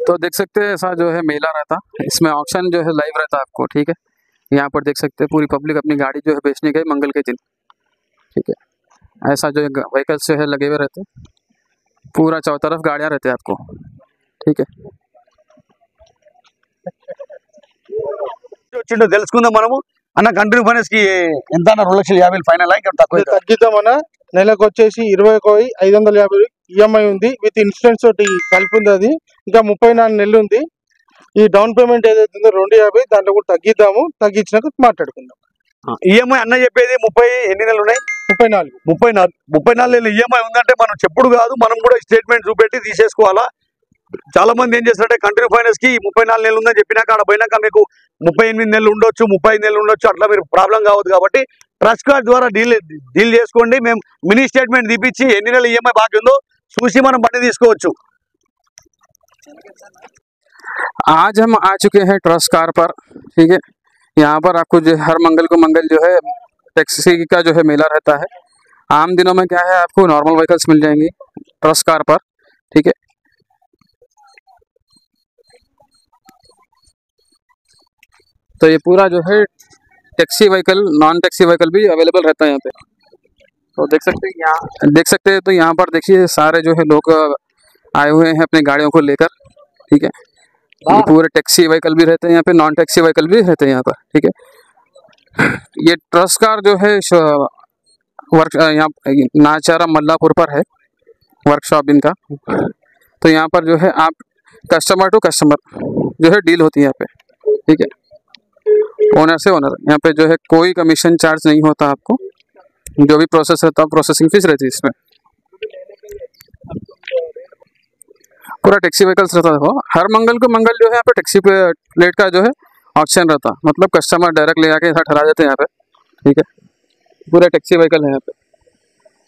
तो देख सकते हैं ऐसा जो है मेला रहता, इसमें ऑक्शन जो है लाइव रहता आपको। ठीक है, यहाँ पर देख सकते हैं पूरी पब्लिक अपनी गाड़ी जो है बेचने गई मंगल के दिन। ठीक है, ऐसा जो है व्हीकल्स जो है लगे हुए रहते, पूरा चारों तरफ गाड़ियाँ रहते आपको। ठीक है, వచ్చిండో తెలుసుకుందాం మనము అన్న కంటిన్యూ ఫైనాన్స్ కి ఎంత అన్న 2,50,000 ఫైనల్ ఇంకా తక్కువ తగ్గిద్దామన్నా. నెలకు వచ్చేసి 21,550 ఈఎంఐ ఉంది, విత్ ఇన్సూరెన్స్ తోటి కలిపి ఉంది. అది ఇంకా 34 నెలలు ఉంది. ఈ డౌన్ పేమెంట్ ఏదైతే ఉందో 250, దాంట్లో కూడా తగ్గిద్దాము. తగ్గించినాక మాట్లాడుకుందాం. ఈఎంఐ అన్న చెప్పేది 30 ఎన్ని నెలలు ఉన్నాయి? 34 నెలలు ఈఎంఐ ఉందంటే మనం చెప్పుడు కాదు, మనం కూడా స్టేట్మెంట్ చూపెట్టి తీసేసుకోవాలా. చాలా మంది ఏం చేస్తారంటే కంటిన్యూ ఫైనాన్స్ కి 34 నెలలు ఉందని చెప్పినాక అక్కడ పోయినాక మీకు 38 నెలలు ఉండొచ్చు, 35 నెలలు ఉండొచ్చు, అట్లా మీరు ప్రాబ్లం కావద్దు. కాబట్టి ట్రస్ట్ కార్డ్ ద్వారా డీల్ చేసుకోండి. మేము మినీ స్టేట్మెంట్ తీపిచ్చి ఎన్ని నెలలు ఈఎంఐ బాకీ ఉందో చూసి మనం బండి తీసుకోవచ్చు. आज हम आ चुके हैं ट्रस्ट कार पर। ठीक है, यहाँ पर आपको जो हर मंगल को मंगल जो है टैक्सी का जो है मेला रहता है। आम दिनों में क्या है आपको नॉर्मल व्हीकल्स मिल जाएंगी ट्रस्ट कार पर। ठीक है, तो ये पूरा जो है taxi vehicle, non taxi vehicle भी अवेलेबल रहता है यहाँ पे। तो देख सकते हैं तो यहाँ पर देखिए सारे जो है लोग आए हुए हैं अपनी गाड़ियों को लेकर। ठीक है, ये पूरे टैक्सी व्हीकल भी रहते हैं यहाँ पे, नॉन टैक्सी व्हीकल भी रहते हैं यहाँ पर। ठीक है, ये ट्रस्ट कार जो है यहाँ नाचारा मल्लापुर पर है वर्कशॉप इनका। तो यहाँ पर जो है आप कस्टमर टू कस्टमर जो है डील होती है यहाँ पे। ठीक है, ओनर से ओनर, यहाँ पे जो है कोई कमीशन चार्ज नहीं होता आपको। जो भी प्रोसेस रहता है प्रोसेसिंग फीस रहती है इसमें। पूरा टैक्सी व्हीकल्स रहता है। हर मंगल को मंगल जो है यहाँ पे टैक्सी प्लेट का जो है ऑक्शन रहता, मतलब कस्टमर डायरेक्ट ले आके यहाँ ठहरा देते हैं यहाँ पे। ठीक है, पूरे टैक्सी व्हीकल है यहाँ पे,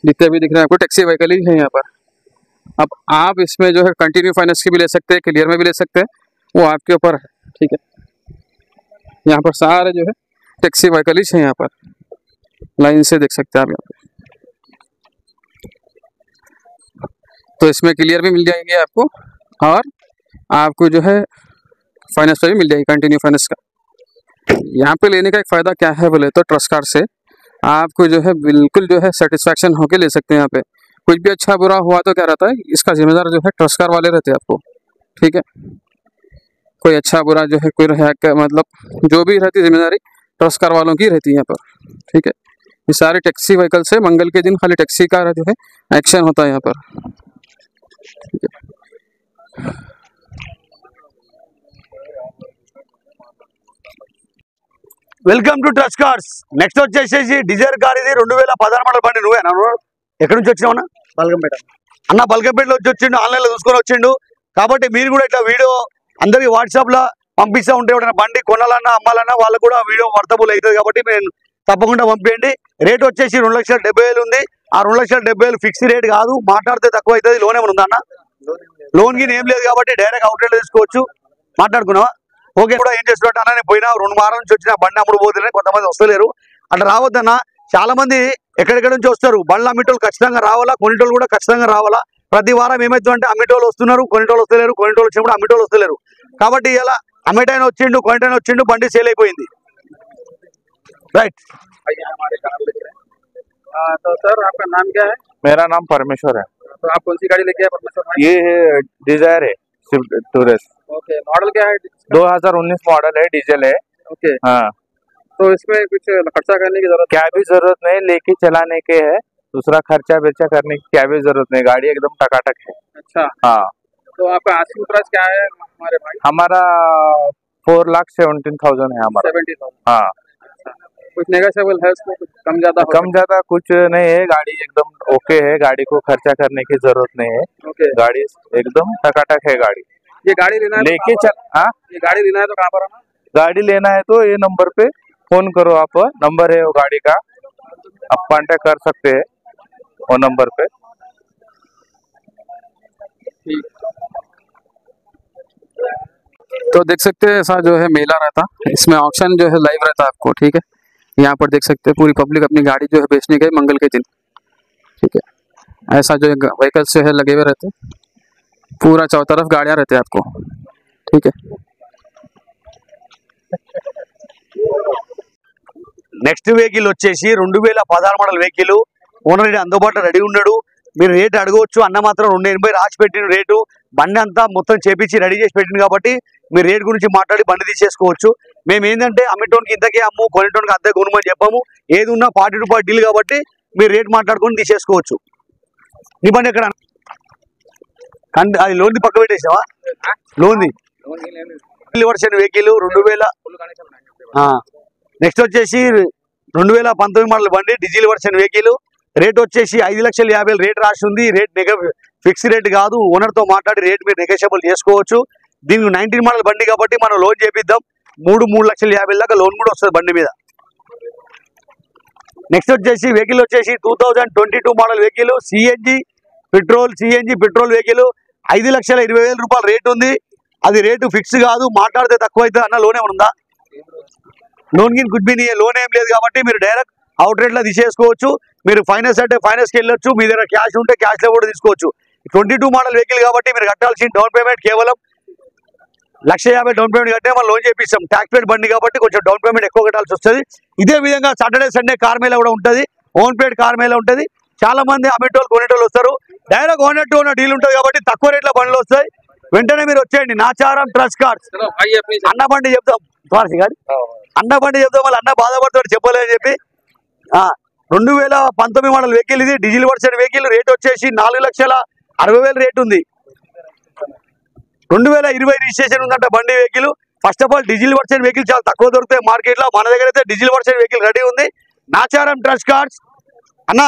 जितने भी दिख रहे हैं आपको टैक्सी व्हीकल ही है यहाँ पर। अब आप इसमें जो है कंटिन्यू फाइनेंस की भी ले सकते हैं, क्लियर में भी ले सकते हैं, वो आपके ऊपर है। ठीक है, यहाँ पर सारे जो है टैक्सी व्हीकल ही है यहाँ पर, लाइन से देख सकते हैं आप यहाँ पे। तो इसमें क्लियर भी मिल जाएंगे आपको, और आपको जो है फाइनेंस पे भी मिल जाएगी कंटिन्यू फाइनेंस का। यहाँ पे लेने का एक फ़ायदा क्या है बोले तो ट्रस्ट कार्ड से आपको जो है बिल्कुल जो है सेटिस्फैक्शन होके ले सकते हैं यहाँ पे। कुछ भी अच्छा बुरा हुआ तो क्या रहता है, इसका जिम्मेदार जो है ट्रस्ट कार्ड वाले रहते हैं आपको। ठीक है, कोई अच्छा बुरा जो है कोई मतलब जो भी रहती जिम्मेदारी ट्रस्ट कार वालों की रहती है यहाँ पर। ठीक है, ये सारे टैक्सी व्हीकल से मंगल के दिन खाली टैक्सी का जो है एक्शन होता है यहाँ पर। ठीक है, welcome to trust cars. Next వచ్చేసేసి డిజైర్ కార్. ఇది 2016 మోడల్ బండి. నువ్వేనా? ఎక్కడి నుంచి వచ్చినావునా? బల్గంపేట అన్న. బల్గంపేటలో వచ్చిండు, ఆన్లైన్లో చూసుకొని వచ్చిండు. కాబట్టి మీరు కూడా ఇట్లా వీడియో అందరికి వాట్సాప్లో పంపిస్తూ ఉంటే ఎవరైనా బండి కొనాలన్నా అమ్మాలన్నా వాళ్ళకు కూడా వీడియో వర్తబుల్ అవుతుంది. కాబట్టి నేను తప్పకుండా పంపించండి. రేట్ వచ్చేసి 2,70,000 ఉంది. ఆ 2,70,000 ఫిక్స్ రేట్ కాదు, మాట్లాడితే తక్కువ అవుతుంది. లోన్ ఏమైనా ఉందా అన్న? లోన్ కి ఏం లేదు కాబట్టి డైరెక్ట్ అవుట్లెట్ తీసుకోవచ్చు. మాట్లాడుకున్నావా? ఓకే. కూడా ఏం చేస్తున్నట్టు అన్న, నేను పోయినా 2 వారాల నుంచి వచ్చిన బండి అమ్ముడు పోతున్నాయి, కొంతమంది వస్తలేరు. అట్లా రావద్దన్న. చాలా మంది ఎక్కడెక్కడ నుంచి వస్తారు. బండ్లు అమ్మేటోళ్ళు ఖచ్చితంగా రావాలా, కొనేటోళ్ళు కూడా ఖచ్చితంగా రావాలా. ప్రతి వారం ఏమవుతుందంటే అమ్మేటోళ్ళు వస్తున్నారు, కొనేటోళ్ళు వస్తలేరు, కొనేటోళ్ళు వచ్చినప్పుడు అమ్మేటోళ్ళు వస్తలేరు. కాబట్టి ఇలా అమ్మేటైనా వచ్చిండు, కొనేటైనా వచ్చిండు, బండి సేల్ అయిపోయింది. राइट। तो सर आपका नाम क्या है? मेरा नाम परमेश्वर है। तो आप कौन सी गाड़ी लेके आए परमेश्वर भाई? ये है डिजायर है, स्विफ्ट टूरेस्ट। ओके, मॉडल क्या है? 2019 मॉडल है, डीजल है। ओके, हाँ। तो इसमें कुछ खर्चा करने की जरूरत? क्या भी जरूरत नहीं, लेके चलाने के है, दूसरा खर्चा बेचा करने की क्या भी जरूरत नहीं, गाड़ी एकदम टकाटक है। अच्छा, हाँ। तो आपका आस्किंग प्राइस क्या है हमारे भाई? हमारा 4,17,000 है हमारा। 70,000। हाँ। कुछ नेगोशिएबल है इसमें? कुछ कम ज्यादा कुछ नहीं है, गाड़ी एकदम ओके है, गाड़ी को खर्चा करने की जरूरत नहीं है। ओके, गाड़ी एकदम टकाटक है गाड़ी। ये गाड़ी लेना है लेके चल। हाँ, ये गाड़ी लेना है तो कहाँ पर आना? गाड़ी लेना है तो ये नंबर पे फोन करो, आप नंबर है वो गाड़ी का, आप कांटेक्ट कर सकते हैं वो नंबर पे। तो देख सकते हैं ऐसा जो है मेला रहता, इसमें ऑक्शन जो है लाइव रहता आपको। ठीक है, यहाँ पर देख सकते हैं पूरी पब्लिक अपनी गाड़ी जो है बेचने गई मंगल के दिन। ठीक है, ऐसा जो है व्हीकल्स जो है लगे हुए रहते, पूरा चारों तरफ गाड़ियाँ रहते हैं आपको। ठीक है। నెక్స్ట్ వెహికల్ వచ్చేసి 2016 మోడల్ వెహికల్. ఓనర్ అందుబాటులో రెడీ ఉన్నాడు. మీరు రేట్ అడగవచ్చు. అన్న మాత్రం 280 రాసి పెట్టిన రేటు. బండి అంతా మొత్తం చేపించి రెడీ చేసి పెట్టింది కాబట్టి మీరు రేట్ గురించి మాట్లాడి బండి తీసేసుకోవచ్చు. మేము ఏంటంటే అమ్మేటోనికి ఇంతకే అమ్ము, కొనేటోనికి అంతే కొనుమని చెప్పాము. ఏది ఉన్నా 40 to 40 డీల్ కాబట్టి మీరు రేట్ మాట్లాడుకొని తీసేసుకోవచ్చు. నీ బండి ఎక్కడ అది లోన్ది పక్క పెట్టేసావా? లోన్ది వర్షన్ వెహికల్ 2000. నెక్స్ట్ వచ్చేసి 2019 మోడల్ బండి డీజిల్ వర్షన్ వెహికల్. రేట్ వచ్చేసి 5,50,000 రేట్ రాసి ఉంది. రేట్ ఫిక్స్ రేట్ కాదు. ఓనర్ తో మాట్లాడి రేట్ మీరు నెగోషియబుల్ చేసుకోవచ్చు. దీనికి 19 మోడల్ బండి కాబట్టి మనం లోన్ చేపిద్దాం. 3,50,000 దాకా లోన్ కూడా వస్తుంది బండి మీద. నెక్స్ట్ వచ్చేసి వెహికల్ వచ్చేసి 2022 model vehicle CNG petrol vehicle. 5,20,000 రూపాయలు రేట్ ఉంది. అది రేటు ఫిక్స్ కాదు. మాట్లాడితే తక్కువ అయితే అన్న లోన్ ఏమైనా ఉందా? లోన్ కి గుడ్ బి లోన్ ఏం లేదు కాబట్టి మీరు డైరెక్ట్ అవుట్ రేట్ లో తీసేసుకోవచ్చు. మీరు ఫైనాన్స్ అంటే ఫైనాన్స్ కి వెళ్ళొచ్చు. మీ దగ్గర క్యాష్ ఉంటే క్యాష్ లో కూడా తీసుకోవచ్చు. 22 మోడల్ వెహికల్ కాబట్టి మీరు కట్టాల్సిన డౌన్ పేమెంట్ కేవలం 1,50,000 డౌన్ పేమెంట్ కట్టే మనం లోన్ చేపిస్తాం. ట్యాక్స్ పేడ్ బండి కాబట్టి కొంచెం డౌన్ పేమెంట్ ఎక్కువ కట్టాల్సి వస్తుంది. ఇదే విధంగా సాటర్డే సండే కార్ మేళా కూడా ఉంటుంది. ఓన్ పేడ్ కార్ మేళా ఉంటుంది. చాలా మంది అమ్మేటోళ్ళు కొనేటోళ్ళు వస్తారు. Direct owner to owner deal ఉంటుంది కాబట్టి తక్కువ రేట్లో బండ్లు వస్తాయి. వెంటనే మీరు వచ్చేయండి. Nacharam trust cards. అన్న బండి చెప్తాం అన్న బండి చెప్తాం. మళ్ళీ అన్న బాధపడతాడు చెప్పలేదని చెప్పి. 2019 మోడల్ వెహికల్ ఇది డీజిల్ వర్షన్ వెహికల్. రేట్ వచ్చేసి 4,60,000 రేట్ ఉంది. 2020 రిజిస్ట్రేషన్ ఉందంట బండి vehicle. First of all diesel version vehicle చాలా తక్కువ దొరుకుతాయి మార్కెట్ లో. మన దగ్గర అయితే డీజిల్ వర్షన్ వెహికల్ రెడీ ఉంది. Nacharam trust cards. అన్న